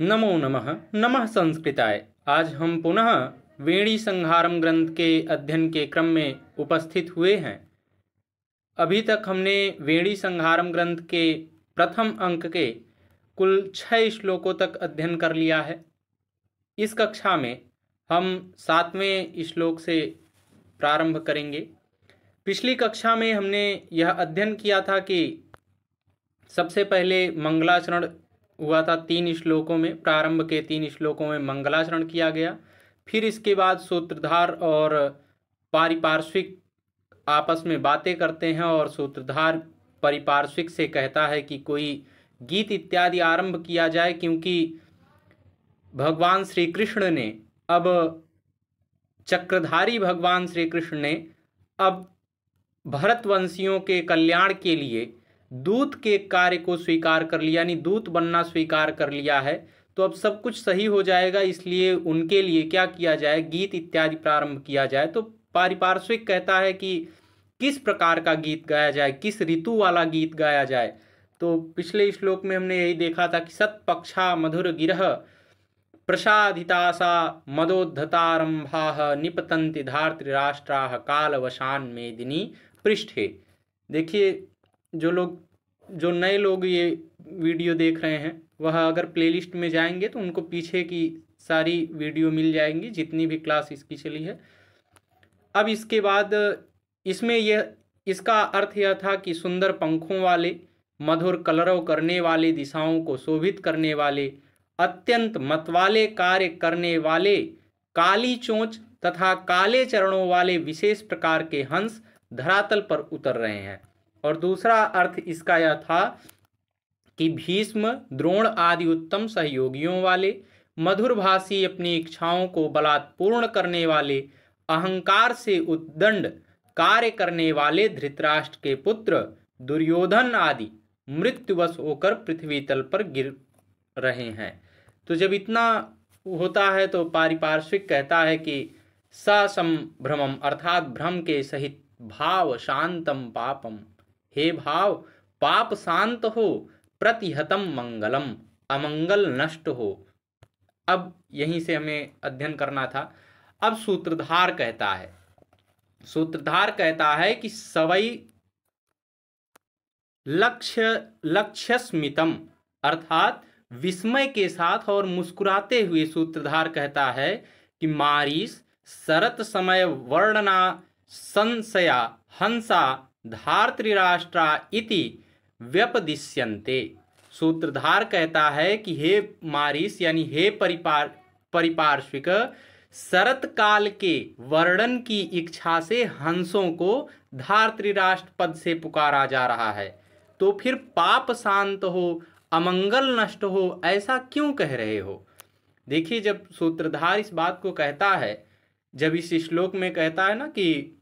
नमो नमः। नमः संस्कृताय। आज हम पुनः वेणी संहारम ग्रंथ के अध्ययन के क्रम में उपस्थित हुए हैं। अभी तक हमने वेणी संहारम ग्रंथ के प्रथम अंक के कुल 6 श्लोकों तक अध्ययन कर लिया है। इस कक्षा में हम 7वें श्लोक से प्रारंभ करेंगे। पिछली कक्षा में हमने यह अध्ययन किया था कि सबसे पहले मंगलाचरण हुआ था। 3 श्लोकों में, प्रारंभ के 3 श्लोकों में मंगलाचरण किया गया। फिर इसके बाद सूत्रधार और पारिपार्श्विक आपस में बातें करते हैं और सूत्रधार पारिपार्श्विक से कहता है कि कोई गीत इत्यादि आरंभ किया जाए, क्योंकि भगवान श्री कृष्ण ने अब चक्रधारी भगवान श्री कृष्ण ने अब भरतवंशियों के कल्याण के लिए दूत के कार्य को स्वीकार कर लिया, यानी दूत बनना स्वीकार कर लिया है। तो अब सब कुछ सही हो जाएगा, इसलिए उनके लिए क्या किया जाए, गीत इत्यादि प्रारंभ किया जाए। तो पारिपार्श्विक कहता है कि किस प्रकार का गीत गाया जाए, किस ऋतु वाला गीत गाया जाए। तो पिछले श्लोक में हमने यही देखा था कि सत्पक्षा मधुर गिरह प्रसादितासा मदोद्धतारंभा निपतंति धार्तराष्ट्रा कालवशान मेदिनी पृष्ठे। देखिए, जो नए लोग ये वीडियो देख रहे हैं, वह अगर प्लेलिस्ट में जाएंगे तो उनको पीछे की सारी वीडियो मिल जाएंगी, जितनी भी क्लास इसकी चली है। अब इसके बाद इसमें इसका अर्थ यह था कि सुंदर पंखों वाले, मधुर कलरव करने वाले, दिशाओं को शोभित करने वाले, अत्यंत मतवाले कार्य करने वाले, काली चोंच तथा काले चरणों वाले विशेष प्रकार के हंस धरातल पर उतर रहे हैं। और दूसरा अर्थ इसका यह था कि भीष्म, द्रोण आदि उत्तम सहयोगियों वाले, मधुरभाषी अपनी इच्छाओं को बलात्पूर्ण करने वाले, अहंकार से उद्दंड कार्य करने वाले धृतराष्ट्र के पुत्र दुर्योधन आदि मृत्युवश होकर पृथ्वी तल पर गिर रहे हैं। तो जब इतना होता है तो पारिपार्श्विक कहता है कि ससंभ्रमम अर्थात भ्रम के सहित भाव शांतम पापम, हे भाव पाप शांत हो, प्रतिहतम मंगलम अमंगल नष्ट हो। अब यहीं से हमें अध्ययन करना था। अब सूत्रधार कहता है कि सवई लक्ष्यस्मितम अर्थात विस्मय के साथ और मुस्कुराते हुए सूत्रधार कहता है कि मारीस शरत समय वर्णना संशया हंसा धार्तराष्ट्रा इति व्यपदिश्यन्ते। सूत्रधार कहता है कि हे मारीस यानी हे परिपार्श्विक, शरत काल के वर्णन की इच्छा से हंसों को धार्तराष्ट्र पद से पुकारा जा रहा है। तो फिर पाप शांत हो, अमंगल नष्ट हो, ऐसा क्यों कह रहे हो? देखिए, जब सूत्रधार इस बात को कहता है, जब इस श्लोक में कहता है ना कि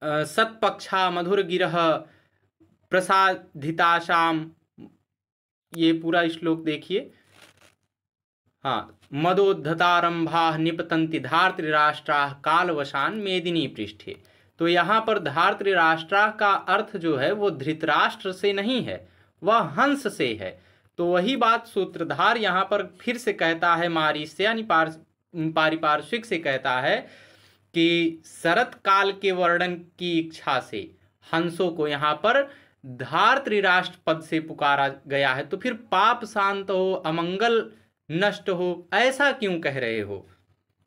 सत्पक्षा मधुर गिरह प्रसादिताशाम, ये पूरा श्लोक देखिए। हाँ, मदोद्धतारंभा निपतंति धार्तराष्ट्रा कालवशान मेदिनी पृष्ठे। तो यहाँ पर धार्तराष्ट्रा का अर्थ जो है वो धृतराष्ट्र से नहीं है, वह हंस से है। तो वही बात सूत्रधार यहाँ पर फिर से कहता है, मारीस से यानी पारिपार्श्विक से कहता है कि शरत काल के वर्णन की इच्छा से हंसों को यहाँ पर धार्तराष्ट्र पद से पुकारा गया है। तो फिर पाप शांत हो, अमंगल नष्ट हो, ऐसा क्यों कह रहे हो?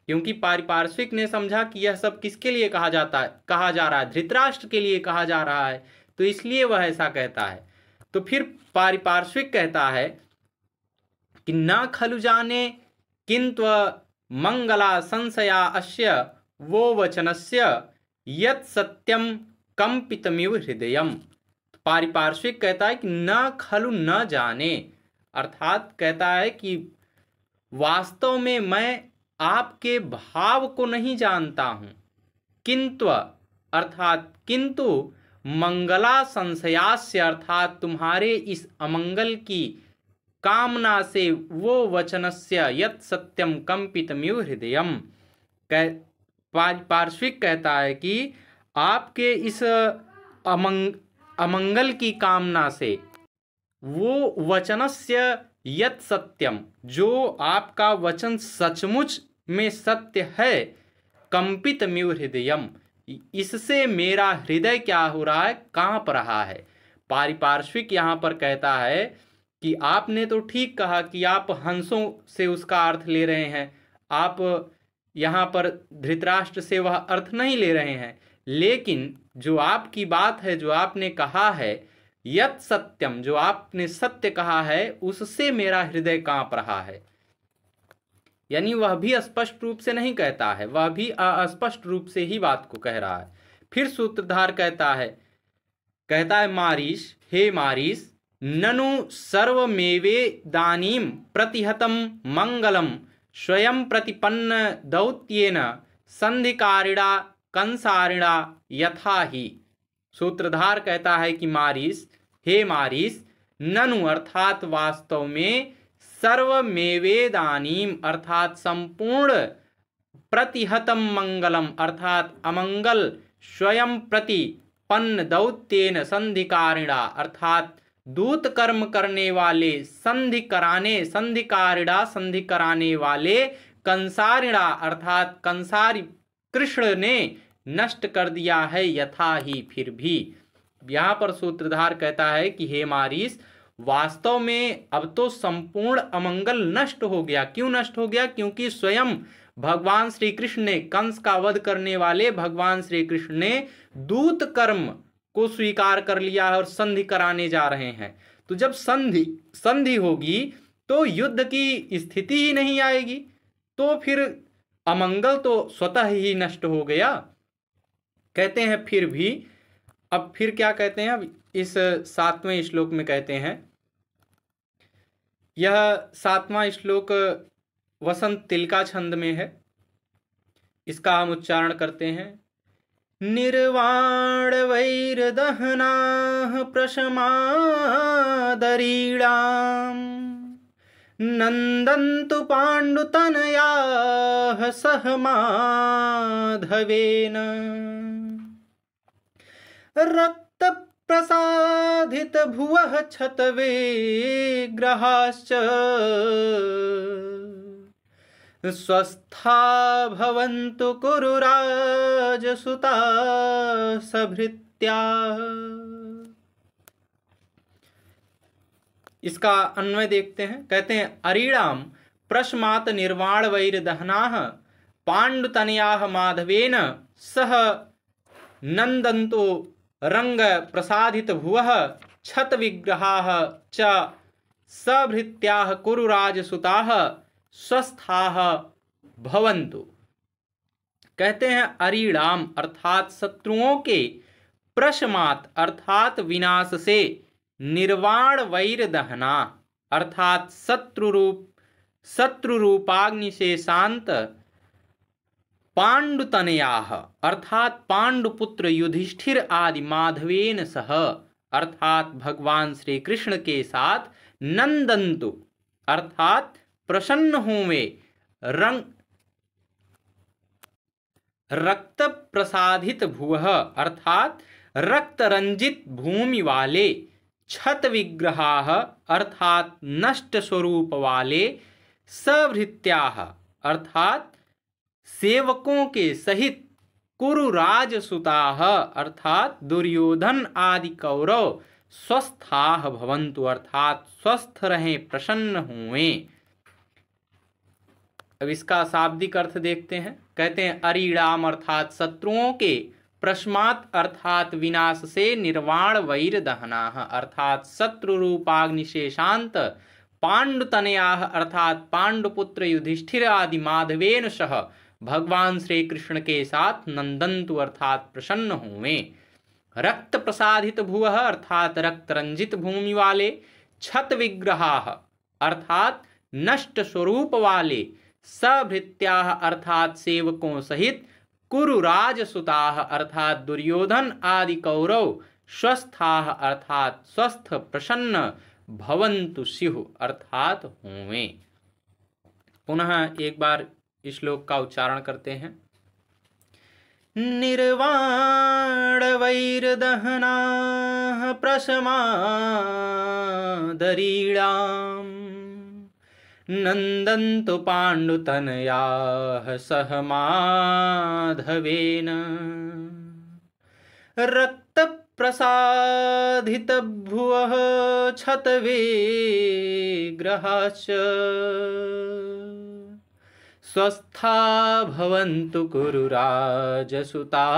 क्योंकि पारिपार्श्विक ने समझा कि यह सब किसके लिए कहा जा रहा है, धृतराष्ट्र के लिए कहा जा रहा है, तो इसलिए वह ऐसा कहता है। तो फिर पारिपार्श्विक कहता है कि न खलु जाने किंत्व मंगला संशया अस्य वो वचनस्य यत् सत्यम कंपितमिव हृदयम। पारिपार्श्विक कहता है कि न खलु न जाने, अर्थात कहता है कि वास्तव में मैं आपके भाव को नहीं जानता हूं। किंतु अर्थात किंतु मंगला संशयास्य अर्थात तुम्हारे इस अमंगल की कामना से वो वचनस्य यत् सत्यम कंपितमिव हृदयम। पार्श्विक कहता है कि आपके इस अमंगल की कामना से वो वचनस्य यत् सत्यम, जो आपका वचन सचमुच में सत्य है, कंपितमिव हृदयम, इससे मेरा हृदय क्या हो रहा है, कांप रहा है। पारिपार्श्विक यहाँ पर कहता है कि आपने तो ठीक कहा कि आप हंसों से उसका अर्थ ले रहे हैं, आप यहाँ पर धृतराष्ट्र से वह अर्थ नहीं ले रहे हैं, लेकिन जो आपकी बात है, जो आपने कहा है, यत् सत्यम, जो आपने सत्य कहा है, उससे मेरा हृदय कांप रहा है। यानी वह भी स्पष्ट रूप से नहीं कहता है, वह भी अस्पष्ट रूप से ही बात को कह रहा है। फिर सूत्रधार कहता है मारीश, हे मारीश, ननु सर्वमेवेदानीं प्रतिहतं मंगलम स्वयं प्रतिपन्न दौत्येन संधिकारिणा कंसारिणा यथा ही। सूत्रधार कहता है कि मारीश, हे मारीश, ननु अर्थात वास्तव में, सर्वमेवेदानीम अर्थात संपूर्ण, प्रतिहतम मंगलम अर्थात अमंगल, स्वयं प्रतिपन्न दौत्येन संधिकारिणा अर्थात दूत कर्म करने वाले, संधिकारिणा संधि कराने वाले, कंसारिणा अर्थात कंसारी कृष्ण ने नष्ट कर दिया है, यथा ही फिर भी। यहाँ पर सूत्रधार कहता है कि हे मारीस, वास्तव में अब तो संपूर्ण अमंगल नष्ट हो गया। क्यों नष्ट हो गया? क्योंकि स्वयं भगवान श्री कृष्ण ने, कंस का वध करने वाले भगवान श्री कृष्ण ने दूत कर्म को स्वीकार कर लिया है और संधि कराने जा रहे हैं। तो जब संधि होगी तो युद्ध की स्थिति ही नहीं आएगी, तो फिर अमंगल तो स्वतः ही नष्ट हो गया। कहते हैं फिर भी, अब फिर क्या कहते हैं, अब इस 7वें श्लोक में कहते हैं, यह 7वां श्लोक वसंत तिलका छंद में है, इसका हम उच्चारण करते हैं। निर्वाण वैरदहनाः प्रशमादरीणाम् नन्दन्तु पाण्डुतनयाः सह माधवेन रक्तप्रसादित भुवः क्षतविग्रहाश्च स्वस्था भवन्तु कुरुराजसुता सभृत्या। इसका अन्वय देखते हैं। कहते हैं अरीणाम प्रश्मात निर्वाण वैरदहनाः पाण्डुतनयाः माधवेन सह नन्दन्तो रंग प्रसादित भुवः क्षत विग्रहाः च सभृत्याः कुरुराजसुताः स्वस्थाः भवन्तु। कहते हैं अरीणाम अर्थात शत्रुओं के, प्रशमात अर्थात विनाश से, निर्वाण वैर दहना अर्थात शत्रु रूपाग्नि से शांत, पांडुतनयाः अर्थात पांडुपुत्र युधिष्ठिर आदि माधवेन सह अर्थात भगवान श्री कृष्ण के साथ, नंदन्तु अर्थात प्रसन्न हुए, रक्त प्रसादित भुवः अर्थात रक्त रंजित भूमि वाले, क्षत विग्रहाः अर्थात नष्ट स्वरूप वाले, सभृत्याः अर्थात सेवकों के सहित, कुरुराजसुताः अर्थात दुर्योधन आदि कौरव, स्वस्थाः भवन्तु अर्थात स्वस्थ रहें, प्रसन्न हुए। अब इसका शाब्दिक अर्थ देखते हैं। कहते हैं अरीणाम अर्थात शत्रुओं के, प्रश्मात अर्थात विनाश से, निर्वाण वैर दहनाः अर्थात शत्रु रूपाग्नि से शांत, पांडुतनयाः अर्थात पांडुपुत्र युधिष्ठिर आदि माधवेन सह भगवान श्री कृष्ण के साथ, नंदन्तु अर्थात प्रसन्न हुए, रक्त प्रसादित भुवः अर्थात रक्त रंजित भूमि वाले, क्षत विग्रहाः अर्थात नष्ट स्वरूप वाले, सभृत्याः अर्थात सेवकों सहित, कुरुराजसुताः अर्थात दुर्योधन आदि कौरव, स्वस्थाः अर्थात स्वस्थ प्रसन्न, भवन्तु स्युः अर्थात हुए। पुनः एक बार इस श्लोक का उच्चारण करते हैं। निर्वाण वैरदहनाः प्रशमादरीणाम् नन्दन्तु पाण्डुतनयाः सह माधवेन रक्तप्रसादितभुवः क्षतविग्रहाश्च स्वस्था भवन्तु कुरुराजसुता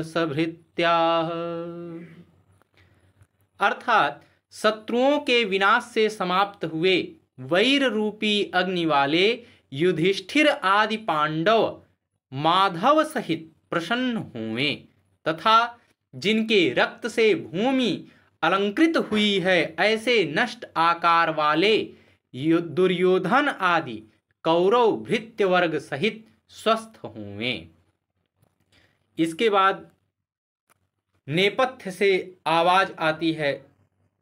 सभृत्याः। अर्थात शत्रुओं के विनाश से समाप्त हुए वैर रूपी अग्नि वाले युधिष्ठिर आदि पांडव माधव सहित प्रसन्न हुए तथा जिनके रक्त से भूमि अलंकृत हुई है ऐसे नष्ट आकार वाले दुर्योधन आदि कौरव भृत्य वर्ग सहित स्वस्थ हुए। इसके बाद नेपथ्य से आवाज आती है,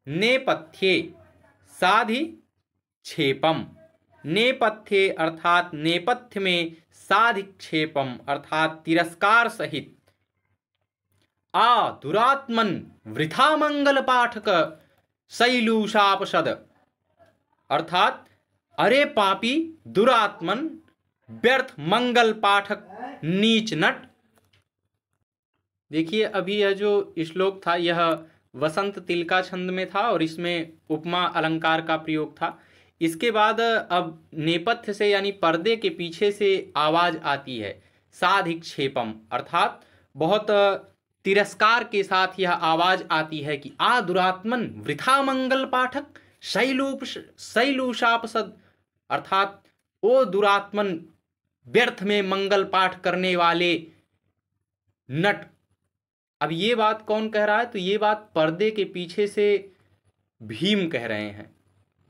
नेपथ्ये साधिक्षेपम। नेपथ्ये अर्थात नेपथ्य में साधिक्षेपम अर्थात तिरस्कार सहित। आ दुरात्मन वृथा मंगल पाठक शैलूषापसद अर्थात अरे पापी दुरात्मन व्यर्थ मंगल पाठक नीच नट। देखिए अभी यह जो श्लोक था यह वसंत तिलका छंद में था और इसमें उपमा अलंकार का प्रयोग था। इसके बाद अब नेपथ्य से यानी पर्दे के पीछे से आवाज आती है साधिक्षेपम अर्थात बहुत तिरस्कार के साथ यह आवाज आती है कि आ दुरात्मन वृथा मंगल पाठक शैलूषापसद अर्थात ओ दुरात्मन व्यर्थ में मंगल पाठ करने वाले नट। अब ये बात कौन कह रहा है? तो ये बात पर्दे के पीछे से भीम कह रहे हैं।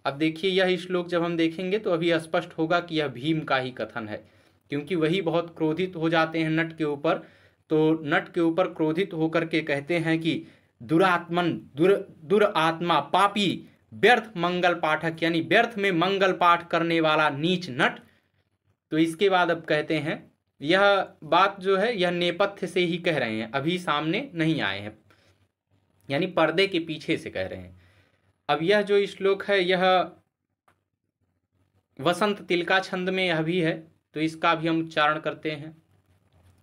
अब देखिए यह श्लोक जब हम देखेंगे तो अभी स्पष्ट होगा कि यह भीम का ही कथन है, क्योंकि वही बहुत क्रोधित हो जाते हैं नट के ऊपर। तो नट के ऊपर क्रोधित होकर के कहते हैं कि दुरात्मन दुरात्मा पापी व्यर्थ मंगल पाठक यानी व्यर्थ में मंगल पाठ करने वाला नीच नट। तो इसके बाद अब कहते हैं यह बात जो है यह नेपथ्य से ही कह रहे हैं, अभी सामने नहीं आए हैं, यानी पर्दे के पीछे से कह रहे हैं। अब यह जो श्लोक है यह वसंत तिलका छंद में यह भी है, तो इसका भी हम उच्चारण करते हैं।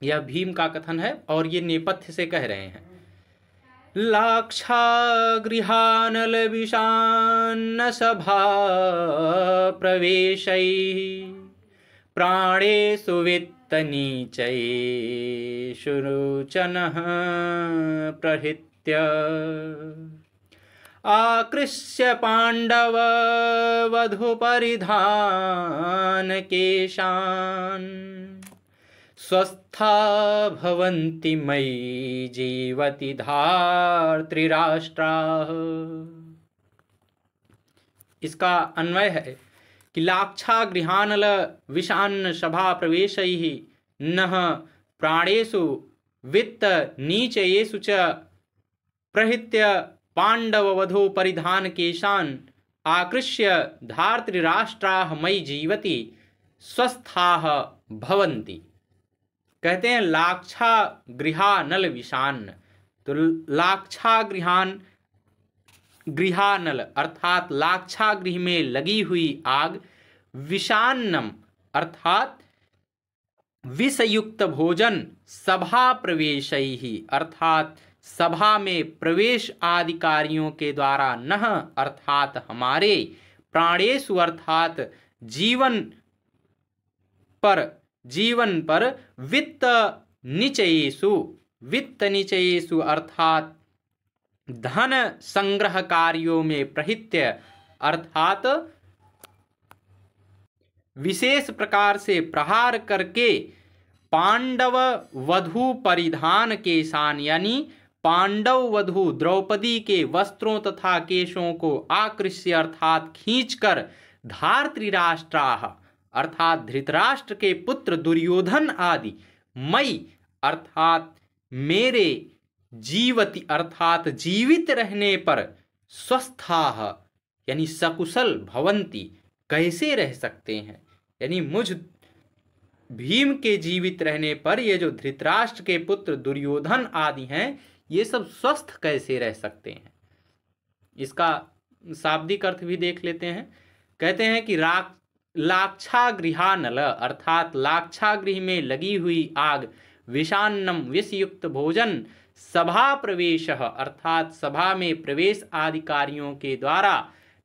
यह भीम का कथन है और ये नेपथ्य से कह रहे हैं। लाक्षागृहानल विषान्न सभा प्रवेशैः प्राणेषु वित्तनीचैषु रुचनः प्रहृत्य आकृष्य पाण्डव वधूपरिधानकेशान् स्वस्था भवन्ति मयि जीवति धार्तृराष्ट्राः। इसका अन्वय है कि लाक्षा गृहानल विषान्न सभा प्रवेशैः नः प्राणेषु वित्त नीचयेषु च प्रहृत्य पांडव वधू परिधान केशान आकृष्य धार्तृराष्ट्राः मयि जीवति स्वस्थाः भवन्ति। कहते हैं लाक्षा गृहानल विषान्न। तो लाक्षा गृहानल अर्थात लाक्षा गृह में लगी हुई आग, विषान्नम अर्थात विषयुक्त भोजन, सभा प्रवेशैहि अर्थात सभा में प्रवेश आदि कार्यों के द्वारा नह अर्थात हमारे, प्राणेषु अर्थात जीवन पर वित्त निचयेषु अर्थात धन संग्रह कार्यों में प्रहित्य अर्थात विशेष प्रकार से प्रहार करके पांडव वधू परिधान केशान यानी पांडव वधू द्रौपदी के वस्त्रों तथा केशों को आकृष्य अर्थात खींचकर धार्तृराष्ट्राः अर्थात धृतराष्ट्र के पुत्र दुर्योधन आदि मई अर्थात मेरे जीवति अर्थात जीवित रहने पर स्वस्थाः यानी सकुशल भवंती कैसे रह सकते हैं, यानी मुझ भीम के जीवित रहने पर ये जो धृतराष्ट्र के पुत्र दुर्योधन आदि हैं ये सब स्वस्थ कैसे रह सकते हैं। इसका शाब्दिक अर्थ भी देख लेते हैं। कहते हैं कि लाक्षागृहानल अर्थात लाक्षागृह में लगी हुई आग, विषान्नम विषयुक्त भोजन, सभा प्रवेश अर्थात सभा में प्रवेश आदि कार्यों के द्वारा,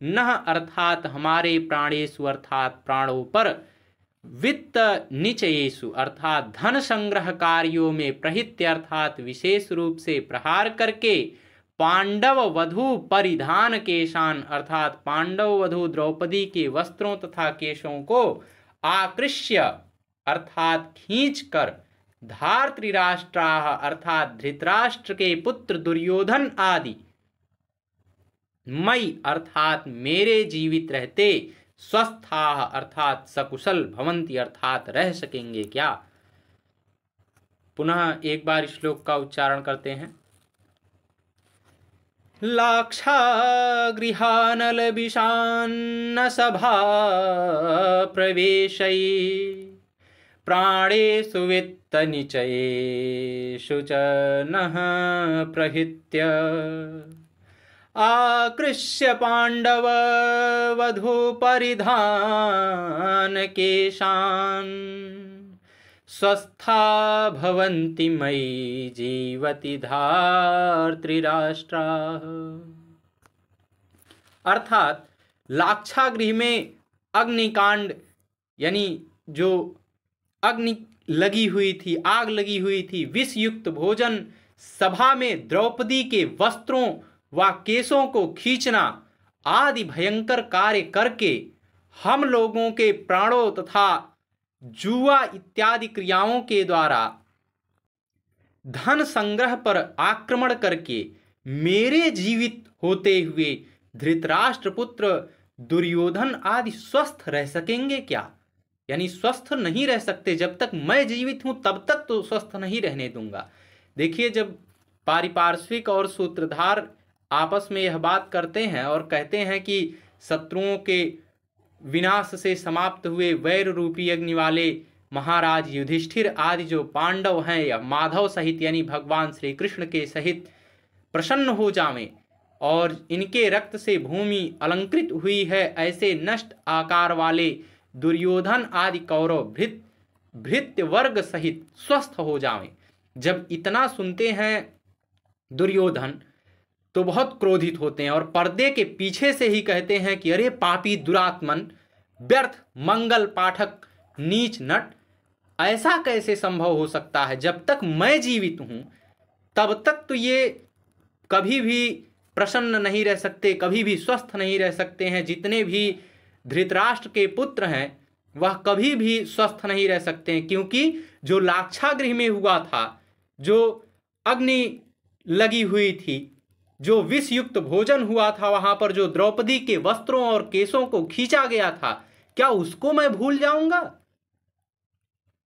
नह अर्थात हमारे प्राणेषु अर्थात प्राणों पर, वित्त निचयेषु अर्थात धन संग्रह कार्यों में प्रहित्य अर्थात विशेष रूप से प्रहार करके, पांडव वधु परिधान केशान अर्थात पांडव वधु द्रौपदी के वस्त्रों तथा केशों को आकृष्य अर्थात खींचकर, धार्तराष्ट्राः अर्थात धृतराष्ट्र के पुत्र दुर्योधन आदि, मई अर्थात मेरे जीवित रहते, स्वस्थाः अर्थात सकुशल, भवन्ति अर्थात रह सकेंगे क्या। पुनः एक बार श्लोक का उच्चारण करते हैं। लाक्षागृहानल विषान्न सभा प्रवेशै, प्राणेषु वित्त निचयेषु च नः प्रहित्य, आकृष्य पांडव वधू परिधान केशान, स्वस्था भवन्ति मयि जीवति धार्तराष्ट्राः। अर्थात लाक्षागृह में अग्निकांड यानी जो अग्नि लगी हुई थी, आग लगी हुई थी, विषयुक्त भोजन, सभा में द्रौपदी के वस्त्रों व केशों को खींचना आदि भयंकर कार्य करके हम लोगों के प्राणों तथा जुआ इत्यादि क्रियाओं के द्वारा धन संग्रह पर आक्रमण करके मेरे जीवित होते हुए धृतराष्ट्र पुत्र दुर्योधन आदि स्वस्थ रह सकेंगे क्या। यानी स्वस्थ नहीं रह सकते, जब तक मैं जीवित हूं तब तक तो स्वस्थ नहीं रहने दूंगा। देखिए, जब पारिपार्श्विक और सूत्रधार आपस में यह बात करते हैं और कहते हैं कि शत्रुओं के विनाश से समाप्त हुए वैर रूपी अग्नि वाले महाराज युधिष्ठिर आदि जो पांडव हैं या माधव सहित यानी भगवान श्री कृष्ण के सहित प्रसन्न हो जावें और इनके रक्त से भूमि अलंकृत हुई है, ऐसे नष्ट आकार वाले दुर्योधन आदि कौरव भृत्य वर्ग सहित स्वस्थ हो जावें। जब इतना सुनते हैं दुर्योधन तो बहुत क्रोधित होते हैं और पर्दे के पीछे से ही कहते हैं कि अरे पापी दुरात्मन, व्यर्थ मंगल पाठक, नीच नट, ऐसा कैसे संभव हो सकता है। जब तक मैं जीवित हूं तब तक तो ये कभी भी प्रसन्न नहीं रह सकते, कभी भी स्वस्थ नहीं रह सकते हैं। जितने भी धृतराष्ट्र के पुत्र हैं वह कभी भी स्वस्थ नहीं रह सकते हैं, क्योंकि जो लाक्षागृह में हुआ था, जो अग्नि लगी हुई थी, जो विषयुक्त भोजन हुआ था, वहां पर जो द्रौपदी के वस्त्रों और केशों को खींचा गया था, क्या उसको मैं भूल जाऊंगा?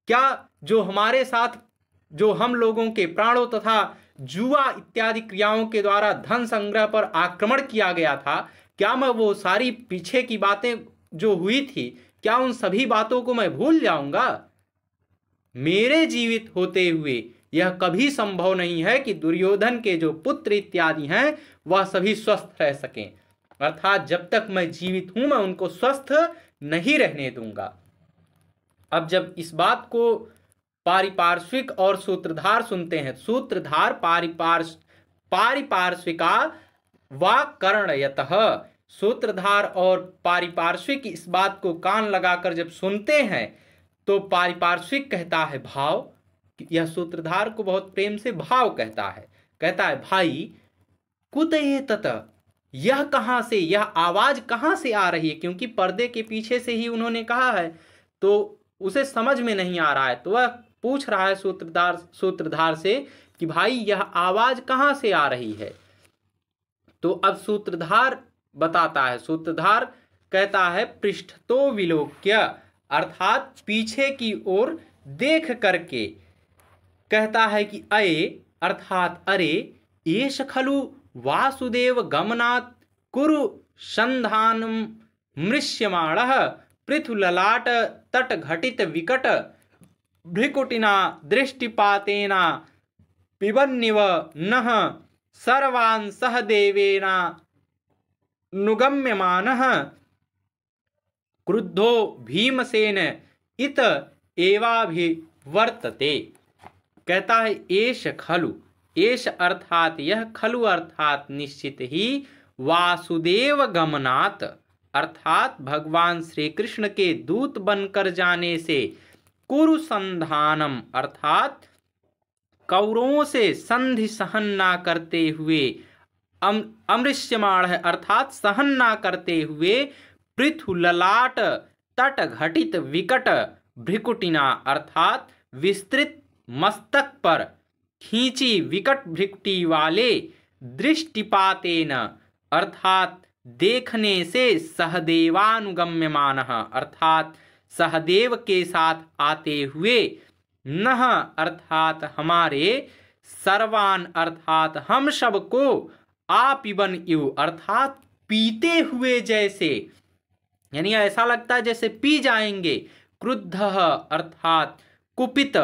क्या जो हमारे साथ जो हम लोगों के प्राणों तथा जुआ इत्यादि क्रियाओं के द्वारा धन संग्रह पर आक्रमण किया गया था, क्या मैं वो सारी पीछे की बातें जो हुई थी, क्या उन सभी बातों को मैं भूल जाऊंगा? मेरे जीवित होते हुए यह कभी संभव नहीं है कि दुर्योधन के जो पुत्र इत्यादि हैं वह सभी स्वस्थ रह सकें। अर्थात जब तक मैं जीवित हूं मैं उनको स्वस्थ नहीं रहने दूंगा। अब जब इस बात को पारिपार्श्विक और सूत्रधार सुनते हैं, सूत्रधार पारिपार्श्विका व कर्णयतः, सूत्रधार और पारिपार्श्विक इस बात को कान लगाकर जब सुनते हैं तो पारिपार्श्विक कहता है भाव, यह सूत्रधार को बहुत प्रेम से भाव कहता है भाई कुतये तत, यह कहां से, यह आवाज कहां से आ रही है, क्योंकि पर्दे के पीछे से ही उन्होंने कहा है तो उसे समझ में नहीं आ रहा है, तो वह पूछ रहा है सूत्रधार से कि भाई यह आवाज कहां से आ रही है। तो अब सूत्रधार बताता है, सूत्रधार कहता है पृष्ठतो विलोक्य, अर्थात पीछे की ओर देख करके कहता है कि अये अर्थात अरे, एष खलु वासुदेव गमनात् कुरु संधानम मृष्यमाणः पृथुललाट तट घटित विकट भ्रिकुटिना दृष्टिपातेना पिबन्निव नः सर्वान् सहदेवेना नुगम्यमानः क्रुद्धो भीमसेन इत एवाभिवर्तते। कहता है एष खलु, एष अर्थात यह, खलु अर्थात निश्चित ही, वासुदेव गमनात् अर्थात भगवान श्री कृष्ण के दूत बनकर जाने से, कुरु संधानम अर्थात कौरवों से संधि सहन ना करते हुए, अमृष्यमाण है अर्थात सहन ना करते हुए, पृथु ललाट तट घटित विकट भ्रिकुटिना अर्थात विस्तृत मस्तक पर खींची विकट भ्रिकुटी वाले दृष्टिपातेन अर्थात देखने से, सहदेवानुगम्यमान अर्थात सहदेव के साथ आते हुए, नह अर्थात हमारे, सर्वान अर्थात हम सबको, आपिबन इव अर्थात पीते हुए जैसे, यानी ऐसा लगता है जैसे पी जाएंगे, क्रुद्ध अर्थात कुपित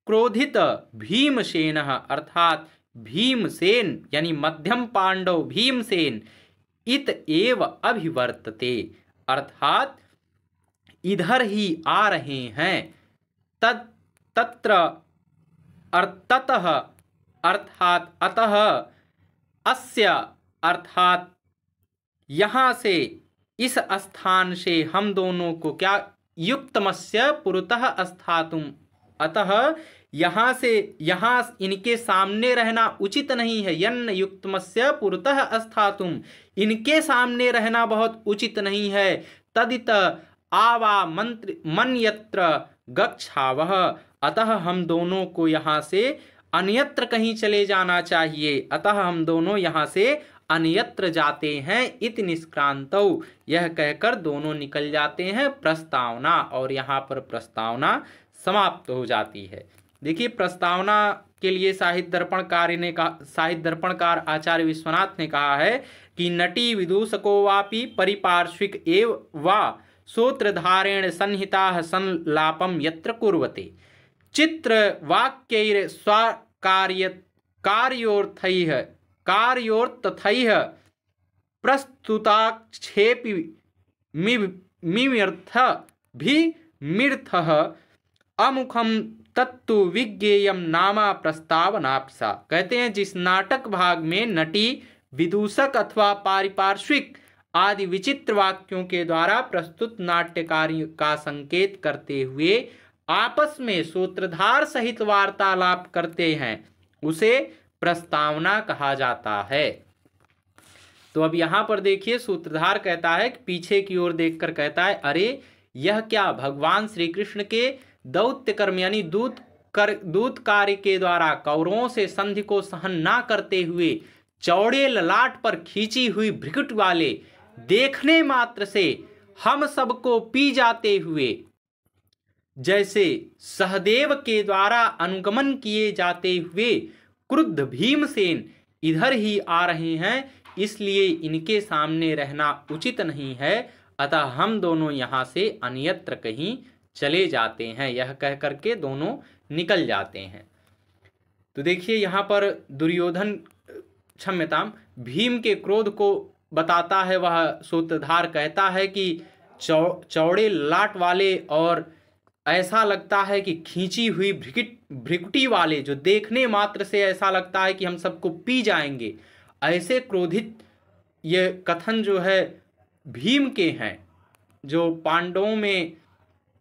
क्रोधित, भीमसेन अर्थात भीमसेन यानी मध्यम पांडव भीमसेन, इत एव अभिवर्तते अर्थात इधर ही आ रहे हैं, तत्र ततः अर्थात अतः, अस्य अर्थात यहाँ से, इस स्थान से हम दोनों को क्या, युक्तमस्य पुरतः स्थातुम अतः यहाँ से, यहाँ इनके सामने रहना उचित नहीं है, यन्न युक्तमस्य पुरतः स्थातुम, इनके सामने रहना बहुत उचित नहीं है, तदित आवा मंत्र मन्यत्र गच्छावः अतः हम दोनों को यहाँ से अन्यत्र कहीं चले जाना चाहिए, अतः हम दोनों यहाँ से अन्यत्र जाते हैं, इत निष्क्रांतौ यह कहकर दोनों निकल जाते हैं, प्रस्तावना, और यहाँ पर प्रस्तावना समाप्त हो जाती है। देखिए प्रस्तावना के लिए साहित्य दर्पणकार आचार्य विश्वनाथ ने कहा है कि नटी विदूषको वापि परिपार्श्विक एव वा सूत्रधारेण संहिता संलापम यत्र कुर्वते, चित्र वाक्यैर कार्योर्थैः प्रस्तुताक्षेपि मिर्थः अमुखम तत्तु विज्ञेयम नामा प्रस्तावनाप्सा। कहते हैं जिस नाटक भाग में नटी विदूषक अथवा पारिपार्श्विक आदि विचित्र वाक्यों के द्वारा प्रस्तुत नाट्य कार्य का संकेत करते हुए आपस में सूत्रधार सहित वार्तालाप करते हैं, उसे प्रस्तावना कहा जाता है। तो अब यहाँ पर देखिए सूत्रधार कहता है कि पीछे की ओर देखकर कहता है, अरे यह क्या, भगवान श्री कृष्ण के दौत्य कर्म यानी दूत कार्य के द्वारा कौरवों से संधि को सहन ना करते हुए, चौड़े ललाट पर खींची हुई भ्रिकुट वाले, देखने मात्र से हम सबको पी जाते हुए, जैसे सहदेव के द्वारा अनुगमन किए जाते हुए क्रुद्ध भीमसेन इधर ही आ रहे हैं, इसलिए इनके सामने रहना उचित नहीं है, अतः हम दोनों यहाँ से अन्यत्र कहीं चले जाते हैं। यह कह करके दोनों निकल जाते हैं। तो देखिए यहाँ पर दुर्योधन, क्षम्यताम, भीम के क्रोध को बताता है। वह सूत्रधार कहता है कि चौड़े लाट वाले और ऐसा लगता है कि खींची हुई भ्रिकुटी वाले, जो देखने मात्र से ऐसा लगता है कि हम सबको पी जाएंगे, ऐसे क्रोधित ये कथन जो है भीम के हैं, जो पांडवों में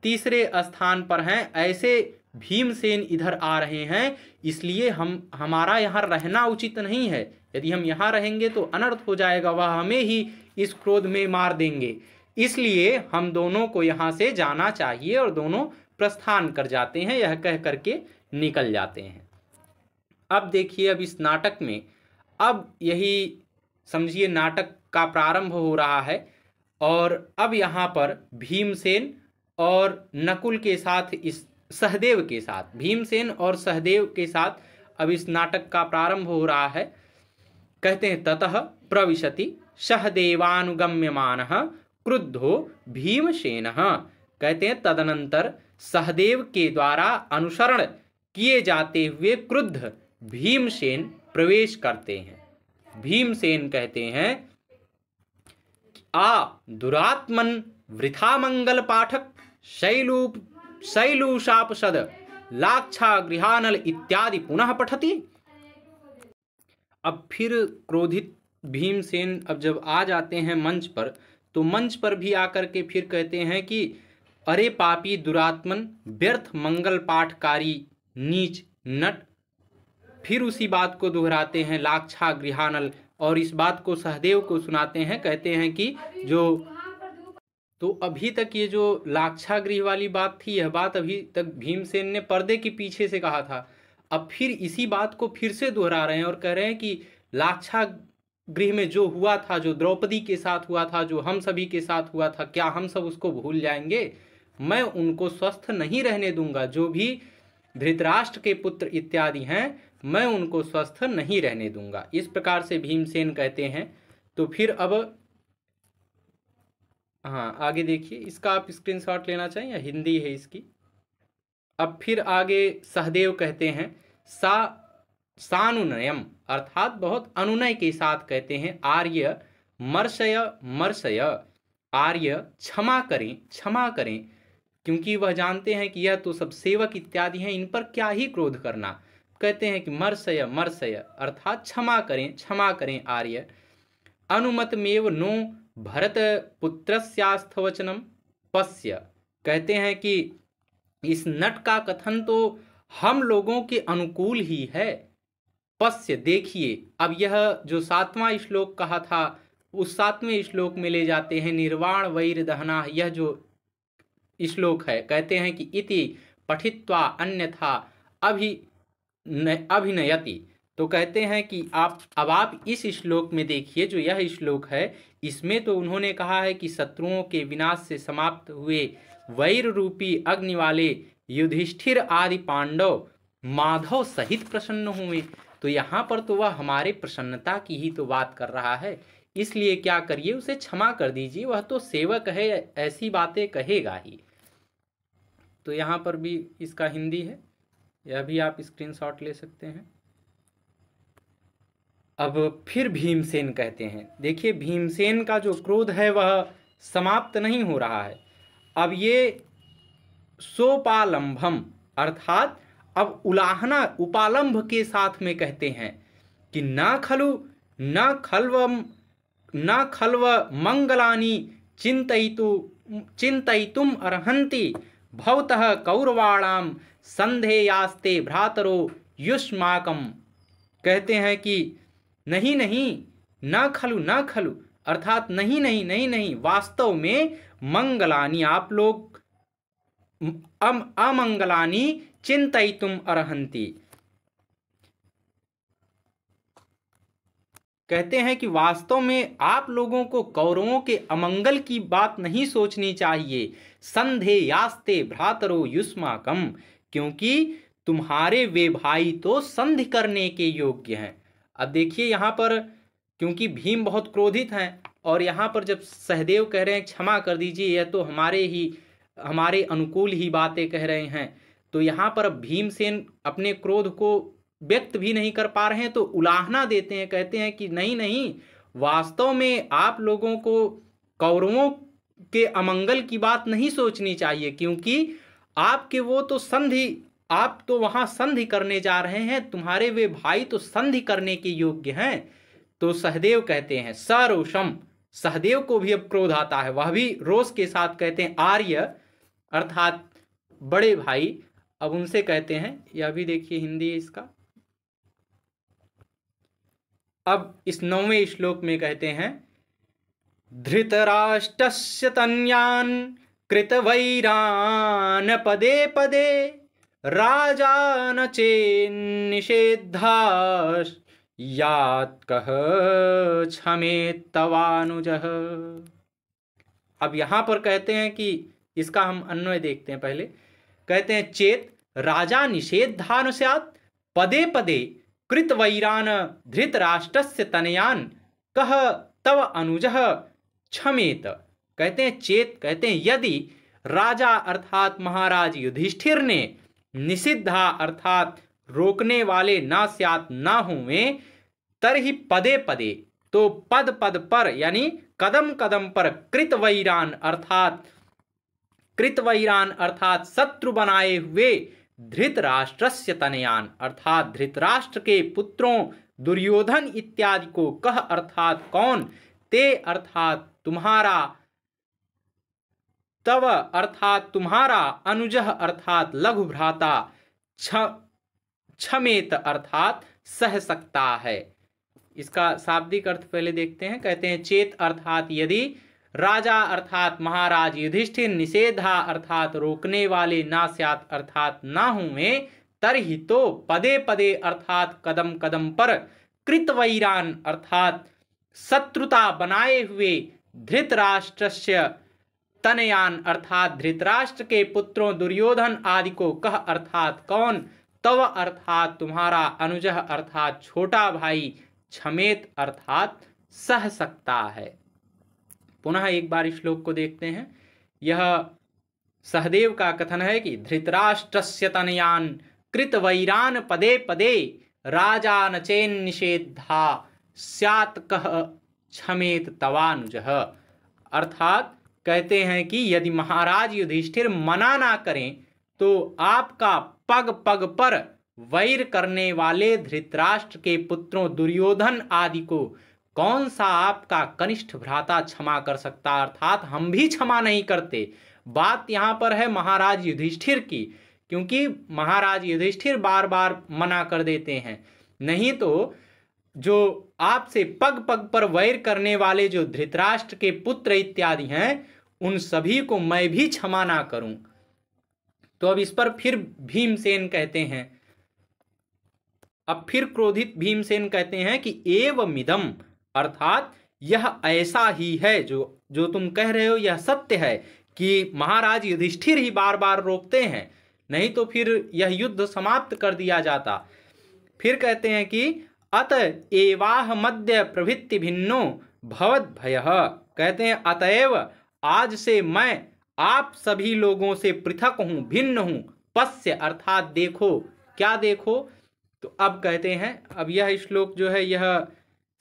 तीसरे स्थान पर हैं, ऐसे भीमसेन इधर आ रहे हैं, इसलिए हमारा यहाँ रहना उचित नहीं है। यदि हम यहाँ रहेंगे तो अनर्थ हो जाएगा, वह हमें ही इस क्रोध में मार देंगे, इसलिए हम दोनों को यहाँ से जाना चाहिए, और दोनों प्रस्थान कर जाते हैं। यह कह करके निकल जाते हैं। अब देखिए, अब इस नाटक में, अब यही समझिए नाटक का प्रारंभ हो रहा है, और अब यहाँ पर भीमसेन और नकुल के साथ, इस सहदेव के साथ, भीमसेन और सहदेव के साथ अब इस नाटक का प्रारंभ हो रहा है। कहते हैं ततः प्रविशति सहदेवानुगम्यमानः क्रुद्धो भीमसेनः। कहते हैं तदनंतर सहदेव के द्वारा अनुसरण किए जाते हुए क्रुद्ध भीमसेन प्रवेश करते हैं। भीमसेन कहते हैं, आ दुरात्मन वृथा मंगल पाठक शैलूषापसद लाक्षा गृहानल इत्यादि पुनः पठति। अब फिर क्रोधित भीमसेन अब जब आ जाते हैं मंच पर, तो मंच पर भी आकर के फिर कहते हैं कि अरे पापी दुरात्मन, व्यर्थ मंगल पाठकारी नीच नट। फिर उसी बात को दोहराते हैं लाक्षा गृहानल, और इस बात को सहदेव को सुनाते हैं। कहते हैं कि तो अभी तक ये जो लाक्षा गृह वाली बात थी, यह बात अभी तक भीमसेन ने पर्दे के पीछे से कहा था। अब फिर इसी बात को फिर से दोहरा रहे हैं और कह रहे हैं कि लाक्षा गृह में जो हुआ था, जो द्रौपदी के साथ हुआ था, जो हम सभी के साथ हुआ था, क्या हम सब उसको भूल जाएंगे? मैं उनको स्वस्थ नहीं रहने दूंगा। जो भी धृतराष्ट्र के पुत्र इत्यादि हैं, मैं उनको स्वस्थ नहीं रहने दूंगा। इस प्रकार से भीमसेन कहते हैं। तो फिर अब हाँ आगे देखिए, इसका आप स्क्रीनशॉट लेना चाहिए या हिंदी है इसकी। अब फिर आगे सहदेव कहते हैं सानुनयम, अर्थात बहुत अनुनय के साथ कहते हैं आर्य मर्शय मर्शय, आर्य क्षमा करें क्षमा करें, क्योंकि वह जानते हैं कि यह तो सब सेवक इत्यादि हैं, इन पर क्या ही क्रोध करना। कहते हैं कि मर्शय मर्शय अर्थात क्षमा करें आर्य। अनुमतमेव नो भरत पुत्रस्यास्थवचनम पश्य, कहते हैं कि इस नट का कथन तो हम लोगों के अनुकूल ही है। पश्य देखिए, अब यह जो 7वां श्लोक कहा था, उस 7वें श्लोक में ले जाते हैं निर्वाण वैर दहना, यह जो श्लोक है। कहते हैं कि इति पठित्वा अन्यथा अभिनयति, तो कहते हैं कि अब आप इस श्लोक में देखिए, जो यह श्लोक है, इसमें तो उन्होंने कहा है कि शत्रुओं के विनाश से समाप्त हुए वैर रूपी अग्नि वाले युधिष्ठिर आदि पांडव माधव सहित प्रसन्न हुए। तो यहाँ पर तो वह हमारे प्रसन्नता की ही तो बात कर रहा है, इसलिए क्या करिए, उसे क्षमा कर दीजिए, वह तो सेवक है, ऐसी बातें कहेगा ही। तो यहाँ पर भी इसका हिंदी है, यह भी आप स्क्रीनशॉट ले सकते हैं। अब फिर भीमसेन कहते हैं, देखिए भीमसेन का जो क्रोध है वह समाप्त नहीं हो रहा है। अब ये सोपालंभम अर्थात अब उलाहना उपालंभ के साथ में कहते हैं कि न खल्व मंगलानि चिंतयितुम अर्हन्ति भवतः कौरवाणाम संधेयास्ते भ्रातरो युष्माकम। कहते हैं कि नहीं नहीं, न खलु अर्थात नहीं, वास्तव में मंगलानि, आप लोग अमंगलानि चिंतयितुम अर्हन्ति, कहते हैं कि वास्तव में आप लोगों को कौरवों के अमंगल की बात नहीं सोचनी चाहिए। संधेयास्ते भ्रातरो युष्माकम, क्योंकि तुम्हारे वे भाई तो संधि करने के योग्य हैं। अब देखिए यहाँ पर, क्योंकि भीम बहुत क्रोधित हैं, और यहाँ पर जब सहदेव कह रहे हैं क्षमा कर दीजिए, यह तो हमारे अनुकूल ही बातें कह रहे हैं, तो यहाँ पर भीमसेन अपने क्रोध को व्यक्त भी नहीं कर पा रहे हैं, तो उलाहना देते हैं, कहते हैं कि नहीं, वास्तव में आप लोगों को कौरवों के अमंगल की बात नहीं सोचनी चाहिए, क्योंकि आपके वो तो आप तो वहां संधि करने जा रहे हैं, तुम्हारे वे भाई तो संधि करने के योग्य हैं। तो सहदेव कहते हैं सरोषम, सहदेव को भी अब क्रोध आता है, वह भी रोष के साथ कहते हैं आर्य अर्थात बड़े भाई। अब उनसे कहते हैं, यह भी देखिए हिंदी है इसका। अब इस 9वें श्लोक में कहते हैं धृतराष्ट्रस्य तन्यान् कृतवैरान् पदे पदे राजान चेन्निषेद्धा यात् कः क्षमेत् तवानुजः। अब यहाँ पर कहते हैं कि इसका हम अन्वय देखते हैं पहले। कहते हैं चेत राजा निषेधान स्यात् पदे पदे कृतवैरान धृतराष्ट्रस्य तनयान कह तव अनुजः क्षमेत। कहते हैं चेत, कहते हैं यदि राजा अर्थात महाराज युधिष्ठिर ने निषिद्धा अर्थात रोकने वाले ना स्यात् ना हुए, तरहि पदे पदे, तो पद पद पर यानी कदम कदम पर कृतवैरान अर्थात शत्रु बनाए हुए धृतराष्ट्रस्य तनयान अर्थात धृतराष्ट्र के पुत्रों दुर्योधन इत्यादि को कह अर्थात कौन, ते अर्थात तुम्हारा, तव अर्थात तुम्हारा, अनुजः अर्थात लघु भ्राता, क्षमेत अर्थात सह सकता है। इसका शाब्दिक अर्थ पहले देखते हैं। कहते हैं चेत अर्थात यदि, राजा अर्थात महाराज युधिष्ठिर, निषेधा अर्थात रोकने वाले, ना स्यात् अर्थात ना हुए, तरहि तो, पदे पदे अर्थात कदम कदम पर, कृतवैरान अर्थात शत्रुता बनाए हुए, धृतराष्ट्रस्य तनयान अर्थात धृतराष्ट्र के पुत्रों दुर्योधन आदि को कह अर्थात कौन, तव अर्थात तुम्हारा, अनुजः अर्थात छोटा भाई, क्षमेत अर्थात सह सकता है। पुनः एक बार श्लोक को देखते हैं। यह सहदेव का कथन है कि धृतराष्ट्रस्य तनयान कृतवैरान पदे पदे, राजान चेन निषेधा स्यात् कह क्षमेत तवानुजः। अर्थात कहते हैं कि यदि महाराज युधिष्ठिर मना ना करें तो आपका पग पग पर वैर करने वाले धृतराष्ट्र के पुत्रों दुर्योधन आदि को कौन सा आपका कनिष्ठ भ्राता क्षमा कर सकता, अर्थात हम भी क्षमा नहीं करते। बात यहाँ पर है महाराज युधिष्ठिर की, क्योंकि महाराज युधिष्ठिर बार बार मना कर देते हैं। नहीं तो जो आपसे पग पग पर वैर करने वाले जो धृतराष्ट्र के पुत्र इत्यादि हैं, उन सभी को मैं भी क्षमा ना करूं। तो अब इस पर फिर भीमसेन कहते हैं, अब फिर क्रोधित भीमसेन कहते हैं कि एवमिदं अर्थात यह ऐसा ही है, जो तुम कह रहे हो यह सत्य है कि महाराज युधिष्ठिर ही बार बार रोकते हैं, नहीं तो फिर यह युद्ध समाप्त कर दिया जाता। फिर कहते हैं कि अत एवाह मध्य प्रभृति भिन्नो भवद भयः, कहते हैं अतएव आज से मैं आप सभी लोगों से पृथक हूं, भिन्न हूं। पश्य अर्थात देखो, क्या देखो, तो अब कहते हैं, अब यह श्लोक जो है यह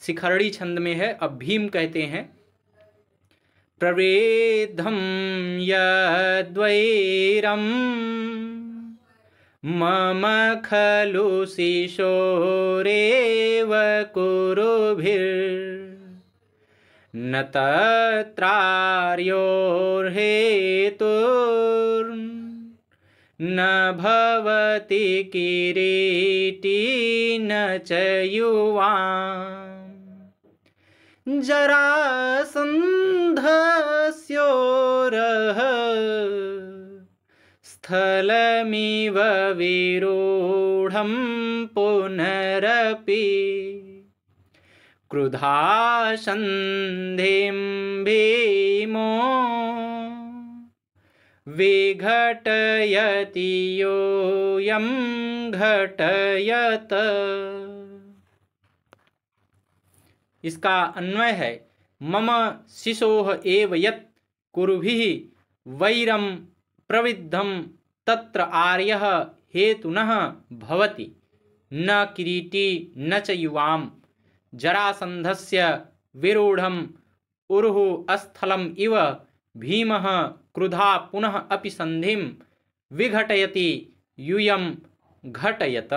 शिखरणी छंद में है। अब भीम कहते हैं प्रवेदम यद्वैरम मम खलु शिशोरेव कुरुभिर् न तत्रार्योर्हेतुर्न भवति किरीटी न च युवाम् जरासन्धस्योरः स्थलमिव विरूढं पुनरपि क्रुधासन्धिं भीमो विघटयति योऽयं घटयत। इसका अन्वय है मम शिशोः एव यत् कुरुभिः वैरं प्रविद्धं तत्र आर्यः हेतुनः भवति न किरीटी न च युवाम् जरासन्धस्य विरूढम् उरुः स्थलम् इव भीमः क्रुधा पुनः अपि संधिं विघटयति यूयं घटयत।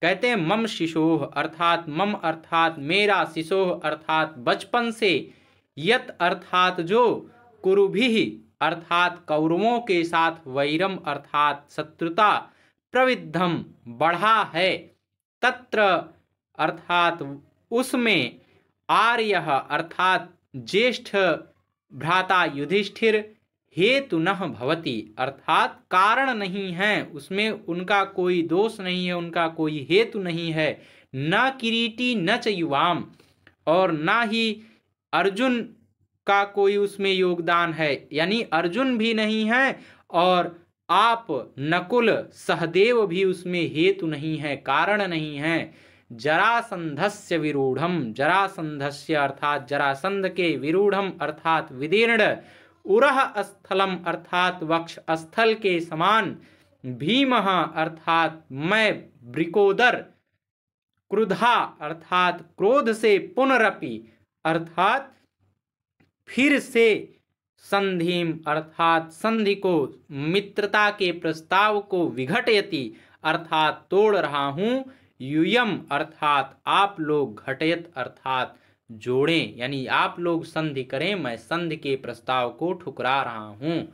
कहते हैं मम शिशोः अर्थात मम अर्थात मेरा, शिशोः अर्थात बचपन से, यत अर्थात जो, कुरुभिः अर्थात कौरवों के साथ, वैरम अर्थात शत्रुता, प्रविद्धम बढ़ा है, तत्र अर्थात उसमें, आर्यः अर्थात ज्येष्ठ भ्राता युधिष्ठिर, हेतु न भवति अर्थात कारण नहीं है, उसमें उनका कोई दोष नहीं है, उनका कोई हेतु नहीं है। न किरीटी न च युवाम, और ना ही अर्जुन का कोई उसमें योगदान है, यानी अर्जुन भी नहीं है और आप नकुल सहदेव भी उसमें हेतु नहीं है, कारण नहीं है। जरासंधस्य विरूढ़म, जरासंधस्य अर्थात जरासंध के, विरूढ़म अर्थात विदीर्ण, उरह स्थलम अर्थात वक्ष स्थल के समान, भीमः अर्थात मैं वृकोदर, क्रुधा अर्थात क्रोध से, पुनरपि अर्थात फिर से संधिम अर्थात संधि को, मित्रता के प्रस्ताव को, विघटयति अर्थात तोड़ रहा हूँ, यूयम अर्थात आप लोग, घटयत अर्थात जोड़ें, यानी आप लोग संधि करें, मैं संधि के प्रस्ताव को ठुकरा रहा हूँ।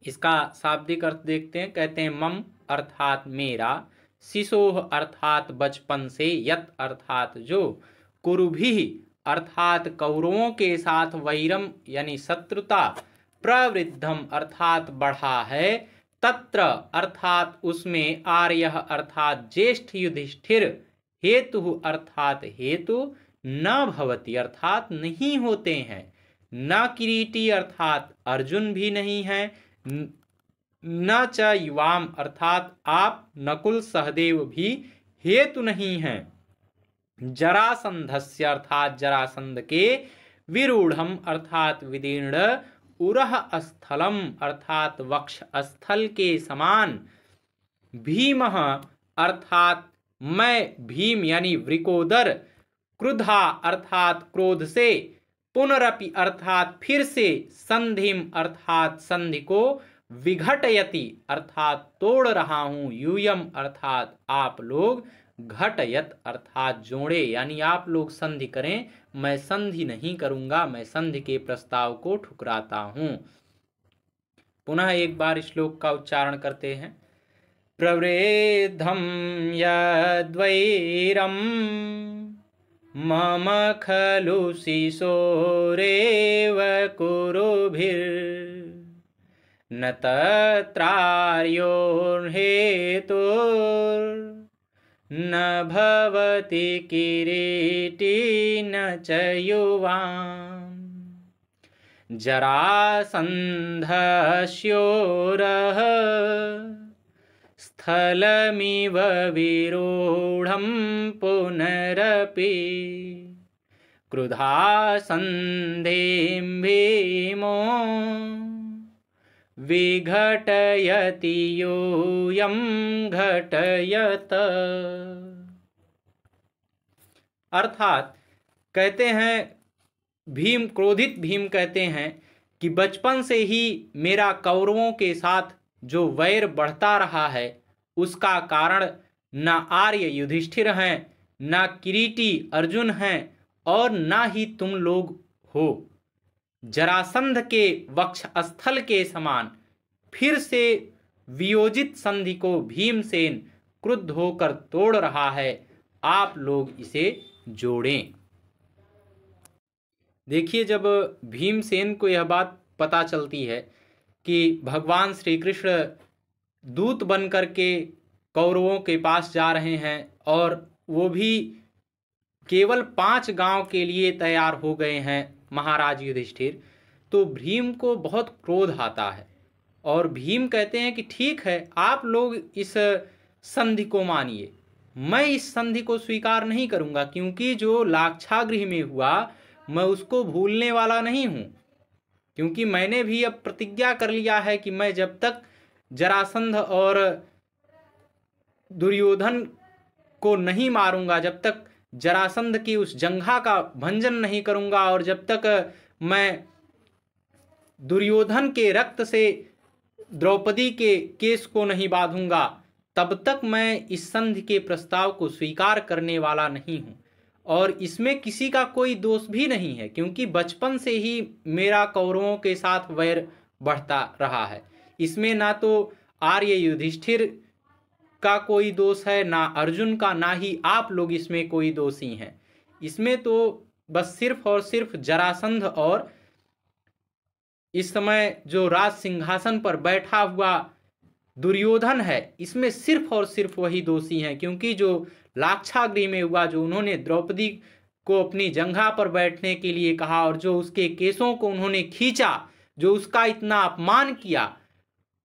इसका शाब्दिक अर्थ देखते हैं। कहते हैं मम अर्थात मेरा, शिशोह अर्थात बचपन से, यत अर्थात जो, कुरुभिः अर्थात कौरवों के साथ, वैरम यानी शत्रुता, प्रवृद्धम अर्थात बढ़ा है, तत्र अर्थात उसमें, आर्यः अर्थात ज्येष्ठ युधिष्ठिर, हेतु अर्थात हेतु, न भवति अर्थात नहीं होते हैं, न किरीटी अर्थात अर्जुन भी नहीं है, न च युवाम अर्थात आप नकुल सहदेव भी हेतु नहीं हैं, जरासंधस्य अर्थात जरासंध के, विरूढ़म अर्थात विदीर्ण, उरह स्थलम अर्थात वक्ष स्थल के समान, भीमः अर्थात मैं भीम यानी वृकोदर, क्रुधा अर्थात क्रोध से, पुनरपि अर्थात फिर से, संधिम अर्थात संधि को, विघटयति अर्थात तोड़ रहा हूँ, यूयम अर्थात आप लोग, घटयत अर्थात जोड़े, यानी आप लोग संधि करें, मैं संधि नहीं करूंगा, मैं संधि के प्रस्ताव को ठुकराता हूँ। पुनः एक बार श्लोक का उच्चारण करते हैं। प्रवृद्धम यद्वैरम मम खलु शिशोरेव कुरुभिर्न तत्रार्योर्हेतुर्न भवति किरीटी न च युवाम् जरासन्धस्योरः स्थलमिव विरूढं पुनरपि क्रुधासन्धिं भीमो विघटयति यूयं घटयत। अर्थात कहते हैं भीम, क्रोधित भीम कहते हैं कि बचपन से ही मेरा कौरवों के साथ जो वैर बढ़ता रहा है उसका कारण न आर्य युधिष्ठिर हैं, न किरीटी अर्जुन हैं और न ही तुम लोग हो। जरासंध के वक्ष स्थल के समान फिर से वियोजित संधि को भीमसेन क्रुद्ध होकर तोड़ रहा है, आप लोग इसे जोड़ें। देखिए, जब भीमसेन को यह बात पता चलती है कि भगवान श्री कृष्ण दूत बन करके कौरवों के पास जा रहे हैं और वो भी केवल 5 गांव के लिए तैयार हो गए हैं महाराज युधिष्ठिर, तो भीम को बहुत क्रोध आता है और भीम कहते हैं कि ठीक है, आप लोग इस संधि को मानिए, मैं इस संधि को स्वीकार नहीं करूंगा, क्योंकि जो लाक्षागृह में हुआ मैं उसको भूलने वाला नहीं हूं, क्योंकि मैंने भी अब प्रतिज्ञा कर लिया है कि मैं जब तक जरासंध और दुर्योधन को नहीं मारूंगा, जब तक जरासंध की उस जंघा का भंजन नहीं करूंगा और जब तक मैं दुर्योधन के रक्त से द्रौपदी के केस को नहीं बांधूंगा, तब तक मैं इस संधि के प्रस्ताव को स्वीकार करने वाला नहीं हूं। और इसमें किसी का कोई दोष भी नहीं है, क्योंकि बचपन से ही मेरा कौरवों के साथ वैर बढ़ता रहा है। इसमें ना तो आर्य युधिष्ठिर का कोई दोष है, ना अर्जुन का, ना ही आप लोग इसमें कोई दोषी हैं। इसमें तो बस सिर्फ और सिर्फ जरासंध और इस समय जो राज सिंहासन पर बैठा हुआ दुर्योधन है, इसमें सिर्फ और सिर्फ वही दोषी हैं, क्योंकि जो लाक्षागृह में हुआ, जो उन्होंने द्रौपदी को अपनी जंघा पर बैठने के लिए कहा और जो उसके केसों को उन्होंने खींचा, जो उसका इतना अपमान किया,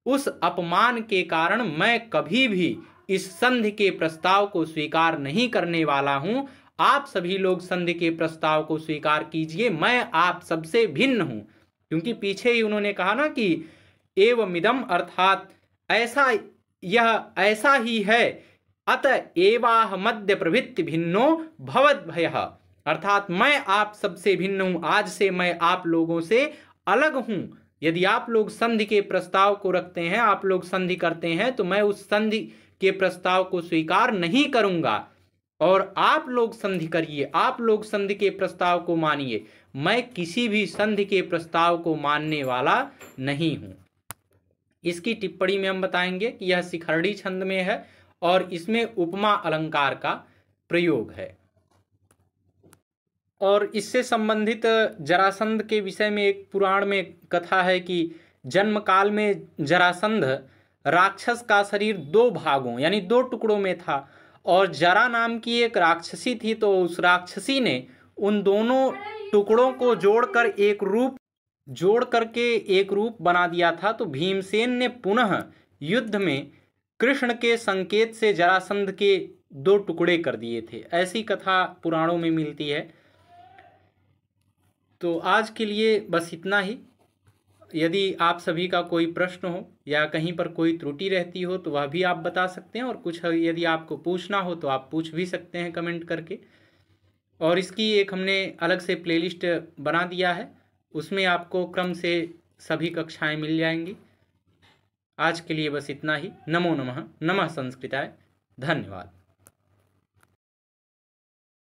उस अपमान के कारण मैं कभी भी इस संधि के प्रस्ताव को स्वीकार नहीं करने वाला हूं। आप सभी लोग संधि के प्रस्ताव को स्वीकार कीजिए, मैं आप सबसे भिन्न हूं। क्योंकि पीछे ही उन्होंने कहा ना कि एवमिदम अर्थात ऐसा, यह ऐसा ही है, अत एवाह मध्य प्रवृत्ति भिन्नो भवद भयः, अर्थात मैं आप सबसे भिन्न हूं, आज से मैं आप लोगों से अलग हूं। यदि आप लोग संधि के प्रस्ताव को रखते हैं, आप लोग संधि करते हैं, तो मैं उस संधि के प्रस्ताव को स्वीकार नहीं करूंगा। और आप लोग संधि करिए, आप लोग संधि के प्रस्ताव को मानिए, मैं किसी भी संधि के प्रस्ताव को मानने वाला नहीं हूं। इसकी टिप्पणी में हम बताएंगे कि यह शिखरणी छंद में है और इसमें उपमा अलंकार का प्रयोग है। और इससे संबंधित जरासंध के विषय में एक पुराण में कथा है कि जन्म काल में जरासंध राक्षस का शरीर 2 भागों यानी 2 टुकड़ों में था, और जरा नाम की एक राक्षसी थी। तो उस राक्षसी ने उन दोनों टुकड़ों को जोड़ करके एक रूप बना दिया था। तो भीमसेन ने पुनः युद्ध में कृष्ण के संकेत से जरासंध के 2 टुकड़े कर दिए थे। ऐसी कथा पुराणों में मिलती है। तो आज के लिए बस इतना ही। यदि आप सभी का कोई प्रश्न हो या कहीं पर कोई त्रुटि रहती हो तो वह भी आप बता सकते हैं, और कुछ यदि आपको पूछना हो तो आप पूछ भी सकते हैं कमेंट करके। और इसकी एक हमने अलग से प्लेलिस्ट बना दिया है, उसमें आपको क्रम से सभी कक्षाएं मिल जाएंगी। आज के लिए बस इतना ही। नमो नमः। नमः संस्कृताय। धन्यवाद।